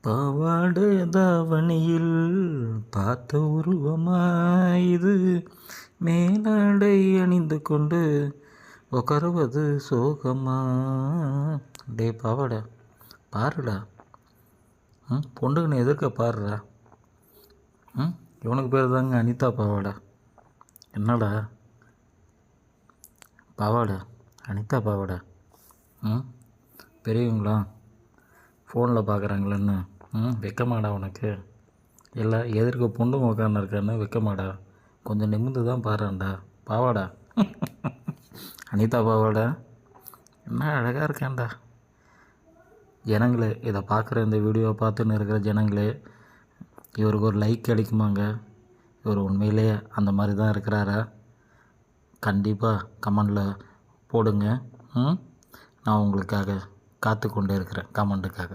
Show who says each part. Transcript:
Speaker 1: பாவாடை தாவணியில் பார்த்த உருவமாயுது, மேலாடை அணிந்து கொண்டு உட்காருவது சோகமா. டே பாவாடா பாருடா, பொண்ணுக்குன்னு எதிர்க்க பாருடா. இவனுக்கு பேர் தாங்க அனிதா பாவாடா. என்னடா பாவாடா, அனிதா பாவாடா. பெரியவங்களா ஃபோனில் பார்க்குறாங்களேன்னு வெக்கமாடா உனக்கு? இல்லை எதிர்க்க பொண்ணு உக்காந்து இருக்கான்னு வெக்கமாடா? கொஞ்சம் நிமிர்ந்து தான் பாருடா பாவாடா. அனிதா பாவாடா என்ன அழகாக இருக்கேன்டா. ஜனங்களே, இதை பார்க்குற இந்த வீடியோவை பார்த்துன்னு இருக்கிற ஜனங்களே, இவருக்கு ஒரு லைக் கிடைக்குமாங்க? இவர் உண்மையிலேயே அந்த மாதிரி தான் இருக்கிறாரா? கண்டிப்பாக கமெண்டில் போடுங்க. நான் உங்களுக்காக காத்து கொண்டே இருக்கிறேன் கமெண்ட்டுக்காக.